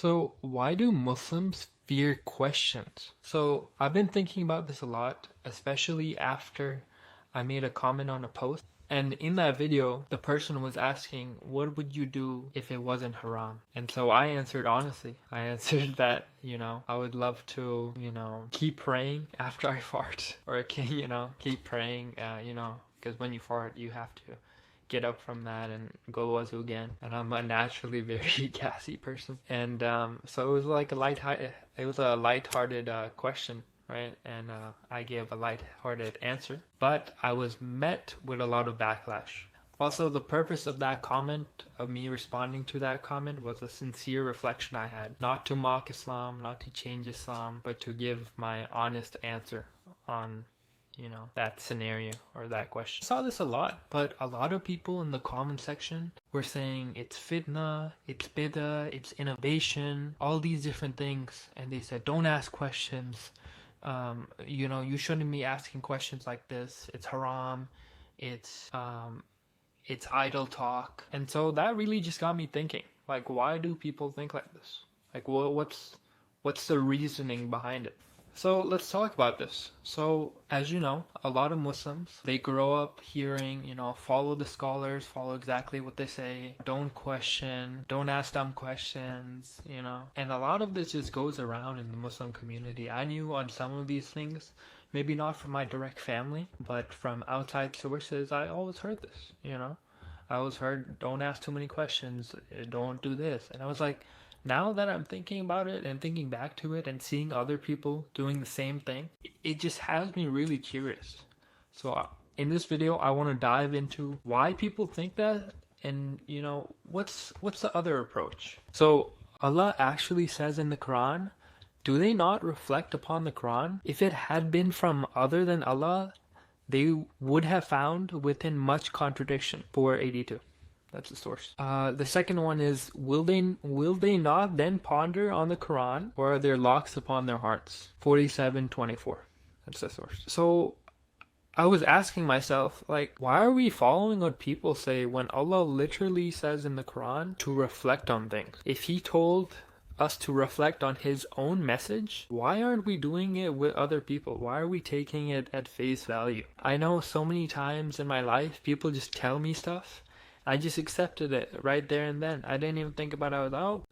So, why do Muslims fear questions? So, I've been thinking about this a lot, especially after I made a comment on a post. And in that video, the person was asking, what would you do if it wasn't haram? And so I answered honestly. I answered that, I would love to, keep praying after I fart. Or, keep praying, because when you fart, you have to get up from that and go wazoo again. And I'm a naturally very gassy person. And so it was like a lighthearted question, right? And I gave a lighthearted answer, but I was met with a lot of backlash. Also, the purpose of that comment, of me responding to that comment, was a sincere reflection I had. Not to mock Islam, not to change Islam, but to give my honest answer on that scenario or that question. I saw this a lot, but a lot of people in the comment section were saying it's fitna, it's bid'ah, it's innovation, all these different things. And they said, don't ask questions. You shouldn't be asking questions like this. It's haram. It's idle talk. And so that really just got me thinking, like, why do people think like this? Like, what's the reasoning behind it? So let's talk about this. So as you know, a lot of Muslims, they grow up hearing, follow the scholars, follow exactly what they say, don't question, don't ask dumb questions, And a lot of this just goes around in the Muslim community. I knew on some of these things, maybe not from my direct family, but from outside sources, I always heard this, I always heard, don't ask too many questions, don't do this. And I was like, now that I'm thinking about it and thinking back to it and seeing other people doing the same thing, it just has me really curious. So in this video, I want to dive into why people think that and, what's the other approach? So Allah actually says in the Quran, do they not reflect upon the Quran? If it had been from other than Allah, they would have found within much contradiction. 482. That's the source. The second one is, will they not then ponder on the Quran, or are there locks upon their hearts? 47:24. That's the source. So I was asking myself, like, why are we following what people say when Allah literally says in the Quran to reflect on things? If He told us to reflect on His own message, why aren't we doing it with other people? Why are we taking it at face value? I know so many times in my life, people just tell me stuff. I just accepted it right there and then. I didn't even think about it. I was,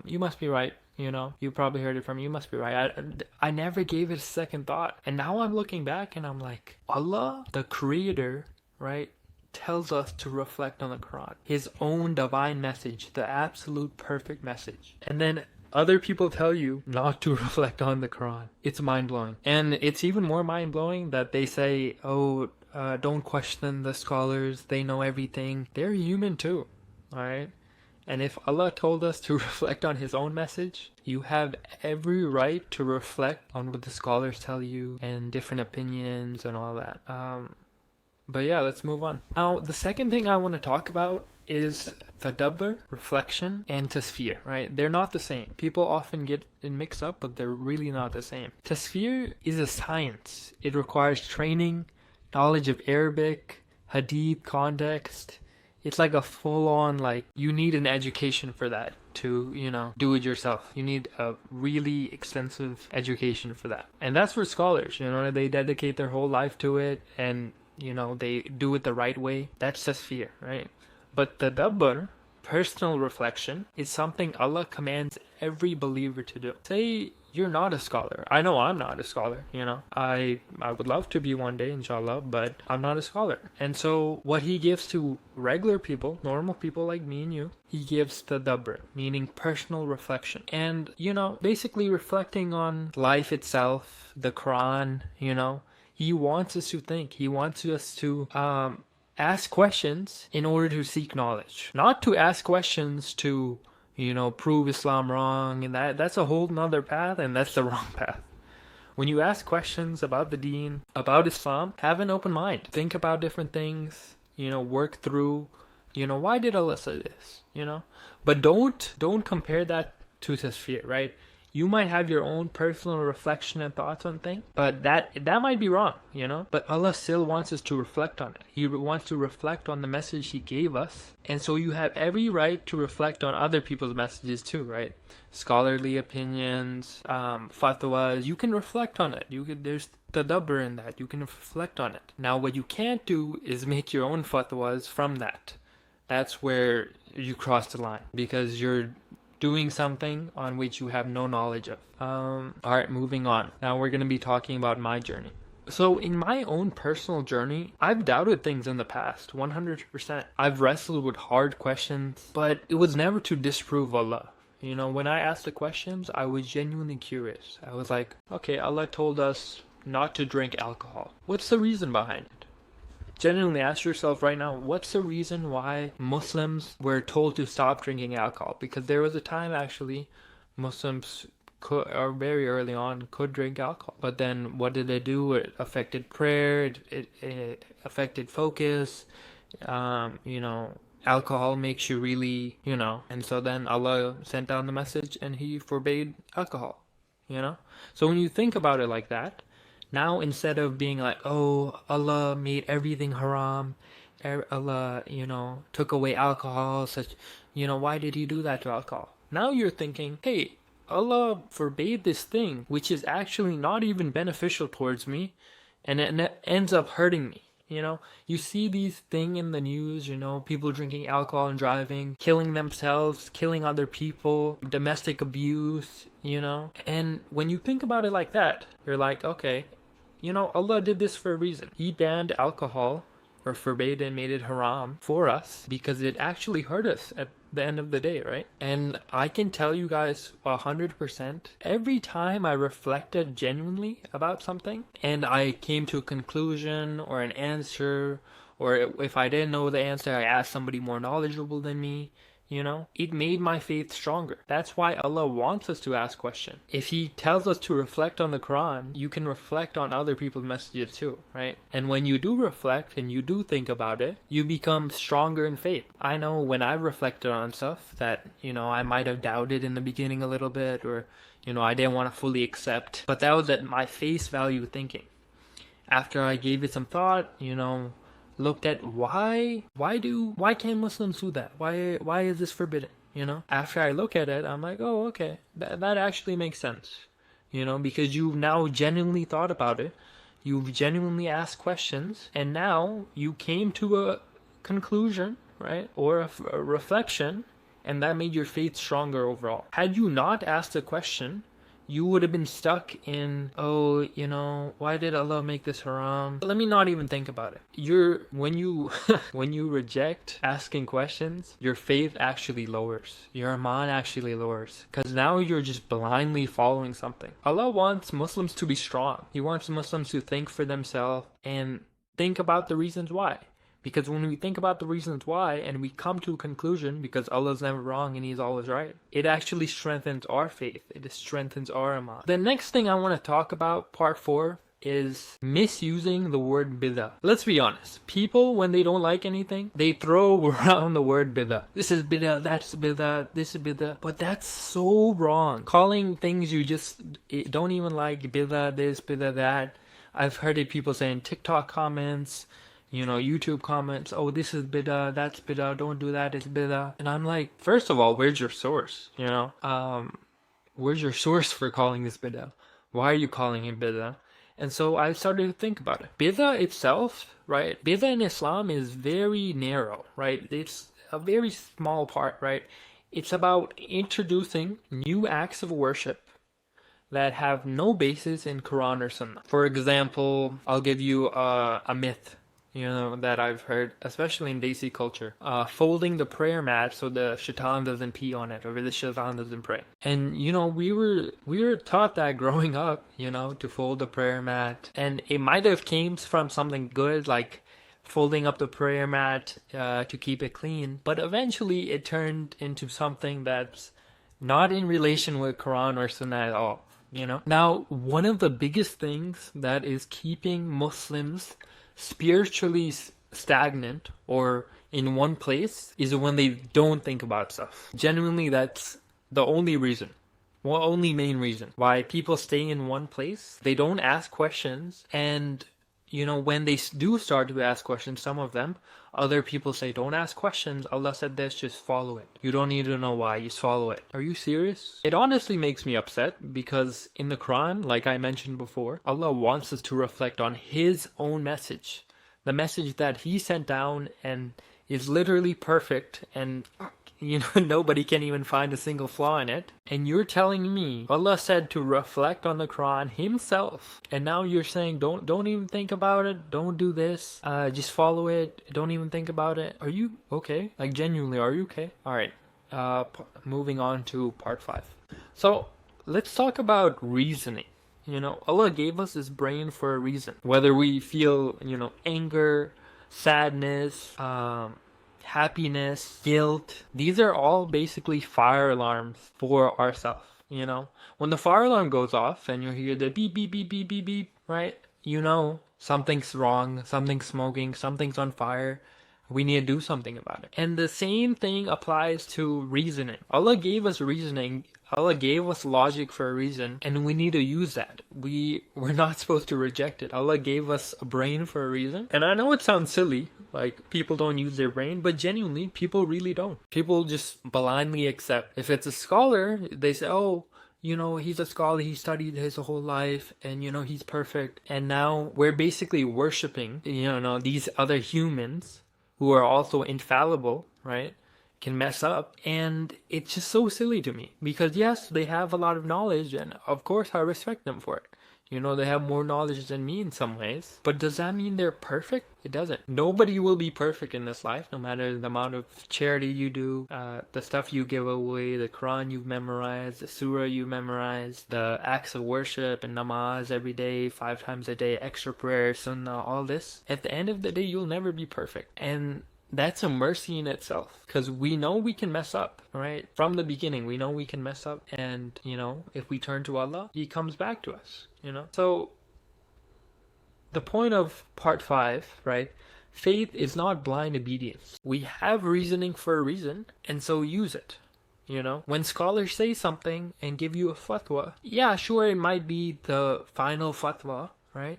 you must be right. You probably heard it from me. You must be right. I never gave it a second thought. And now I'm looking back and I'm like, Allah, the creator, right, tells us to reflect on the Quran. His own divine message, the absolute perfect message. And then other people tell you not to reflect on the Quran. It's mind-blowing. And it's even more mind-blowing that they say, don't question the scholars, they know everything. They're human too, alright? And if Allah told us to reflect on His own message, you have every right to reflect on what the scholars tell you and different opinions and all that. But yeah, let's move on. Now, the second thing I want to talk about is tadabbur, reflection, and tafsir, right? They're not the same. People often get it mixed up, but they're really not the same. Tafsir is a science. It requires training, knowledge of Arabic, hadith, context. It's like a full-on, you need an education for that to, do it yourself. You need a really extensive education for that. And that's for scholars, they dedicate their whole life to it and, they do it the right way. That's tafsir, right? But tadabbur, personal reflection, is something Allah commands every believer to do. Say you're not a scholar. I know I'm not a scholar, I would love to be one day, inshallah, but I'm not a scholar. And so what He gives to regular people, normal people like me and you, He gives tadabbur, meaning personal reflection. And, basically reflecting on life itself, the Quran, He wants us to think. He wants us to ask questions in order to seek knowledge. Not to ask questions to prove Islam wrong, and that's a whole nother path, and that's the wrong path. When you ask questions about the deen, about Islam, have an open mind. Think about different things, work through, why did Allah say this, But don't compare that to tafsir, right? You might have your own personal reflection and thoughts on things, but that might be wrong, But Allah still wants us to reflect on it. He wants to reflect on the message He gave us. And so you have every right to reflect on other people's messages too, right? Scholarly opinions, fatwas, you can reflect on it. There's tadabbur in that. You can reflect on it. Now what you can't do is make your own fatwas from that. That's where you cross the line, because you're doing something on which you have no knowledge of. Alright, moving on. Now we're going to be talking about my journey. So in my own personal journey, I've doubted things in the past, 100%. I've wrestled with hard questions, but it was never to disprove Allah. When I asked the questions, I was genuinely curious. I was like, okay, Allah told us not to drink alcohol. What's the reason behind it? Genuinely ask yourself right now, what's the reason why Muslims were told to stop drinking alcohol? Because there was a time actually Muslims or very early on could drink alcohol, but then what did they do? It affected prayer, it affected focus. Alcohol makes you really, and so then Allah sent down the message and He forbade alcohol, So when you think about it like that, now instead of being like, oh, Allah made everything haram, Allah, took away alcohol, why did He do that to alcohol? Now you're thinking, hey, Allah forbade this thing, which is actually not even beneficial towards me, and it ends up hurting me. You see these things in the news, people drinking alcohol and driving, killing themselves, killing other people, domestic abuse, And when you think about it like that, you're like, okay, Allah did this for a reason. He banned alcohol, or forbade and made it haram for us, because it actually hurt us at the end of the day, right? And I can tell you guys 100%, every time I reflected genuinely about something, and I came to a conclusion or an answer, or if I didn't know the answer, I asked somebody more knowledgeable than me, it made my faith stronger. That's why Allah wants us to ask questions. If He tells us to reflect on the Quran, you can reflect on other people's messages too, right? And when you do reflect and you do think about it, you become stronger in faith. I know when I reflected on stuff that, I might have doubted in the beginning a little bit, or, I didn't want to fully accept, but that was at my face value thinking. After I gave it some thought, looked at why can't Muslims do that? Why is this forbidden? After I look at it, I'm like, oh, okay, that actually makes sense. Because you've now genuinely thought about it, you've genuinely asked questions, and now you came to a conclusion, right, or a reflection, and that made your faith stronger overall. Had you not asked a question, you would have been stuck in, why did Allah make this haram? Let me not even think about it. When you reject asking questions, your faith actually lowers. Your iman actually lowers. Because now you're just blindly following something. Allah wants Muslims to be strong. He wants Muslims to think for themselves and think about the reasons why. Because when we think about the reasons why and we come to a conclusion, because Allah's never wrong and He's always right, it actually strengthens our faith. It strengthens our iman. The next thing I want to talk about, part 4, is misusing the word bid'ah. Let's be honest. People, when they don't like anything, they throw around the word bid'ah. This is bid'ah, that's bid'ah, this is bid'ah. But that's so wrong. Calling things you just don't even like bid'ah, this, bid'ah, that. I've heard it people saying TikTok comments, YouTube comments, oh, this is bid'ah, that's bid'ah, don't do that, it's bid'ah. And I'm like, first of all, where's your source? Where's your source for calling this bid'ah? Why are you calling it bid'ah? And so I started to think about it. Bid'ah itself, right? Bid'ah in Islam is very narrow, right? It's a very small part, right? It's about introducing new acts of worship that have no basis in Quran or Sunnah. For example, I'll give you a myth, that I've heard, especially in Desi culture. Folding the prayer mat so the shaitan doesn't pee on it, or the shaitan doesn't pray. And, we were taught that growing up, to fold the prayer mat. And it might have came from something good, like folding up the prayer mat to keep it clean. But eventually it turned into something that's not in relation with Quran or Sunnah at all. Now, one of the biggest things that is keeping Muslims spiritually stagnant or in one place is when they don't think about stuff. Genuinely, that's the only reason. Well, only main reason why people stay in one place. They don't ask questions, and when they do start to ask questions, some of them, other people say, don't ask questions. Allah said this, just follow it. You don't need to know why, just follow it. Are you serious? It honestly makes me upset because in the Quran, like I mentioned before, Allah wants us to reflect on His own message. The message that He sent down and is literally perfect, and nobody can even find a single flaw in it. And you're telling me Allah said to reflect on the Quran Himself, and now you're saying don't even think about it, don't do this, just follow it, don't even think about it. Are you okay? Like, genuinely, are you okay? All right, moving on to part 5. So let's talk about reasoning. Allah gave us this brain for a reason. Whether we feel anger, sadness, happiness, guilt, these are all basically fire alarms for ourselves. When the fire alarm goes off and you hear the beep beep beep beep beep beep, right, something's wrong, something's smoking, something's on fire. We need to do something about it. And the same thing applies to reasoning. Allah gave us reasoning. Allah gave us logic for a reason, and we need to use that. We're not supposed to reject it. Allah gave us a brain for a reason. And I know it sounds silly, like people don't use their brain, but genuinely, people really don't. People just blindly accept. If it's a scholar, they say, oh, he's a scholar, he studied his whole life, and he's perfect. And now we're basically worshiping, these other humans who are also infallible, right? Can mess up. And it's just so silly to me, because yes, they have a lot of knowledge, and of course I respect them for it. They have more knowledge than me in some ways, but does that mean they're perfect? It doesn't. Nobody will be perfect in this life, no matter the amount of charity you do, the stuff you give away, the Quran you've memorized, the surah you memorized, the acts of worship and namaz every day, 5 times a day, extra prayer, sunnah, all this. At the end of the day, you'll never be perfect. And that's a mercy in itself, because we know we can mess up, right? From the beginning, we know we can mess up, and if we turn to Allah, He comes back to us. So the point of part 5, right? Faith is not blind obedience. We have reasoning for a reason, and so use it. When scholars say something and give you a fatwa, yeah, sure, it might be the final fatwa, right?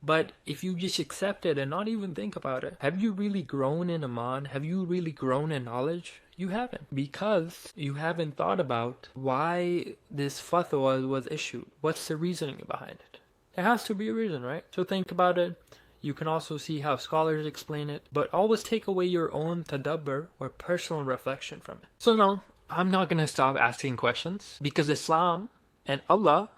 But if you just accept it and not even think about it, have you really grown in Iman? Have you really grown in knowledge? You haven't, because you haven't thought about why this fatwa was issued. What's the reasoning behind it? There has to be a reason, right? So think about it. You can also see how scholars explain it, but always take away your own tadabbur or personal reflection from it. So no, I'm not going to stop asking questions, because Islam and Allah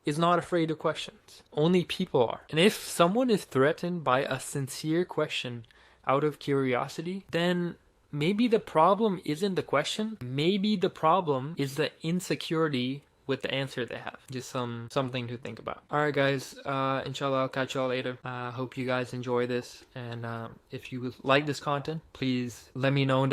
is not afraid of questions. Only people are. And if someone is threatened by a sincere question out of curiosity, then maybe the problem isn't the question. Maybe the problem is the insecurity with the answer they have. Just something to think about. Alright guys, inshallah I'll catch y'all later. Hope you guys enjoy this, and if you like this content, please let me know down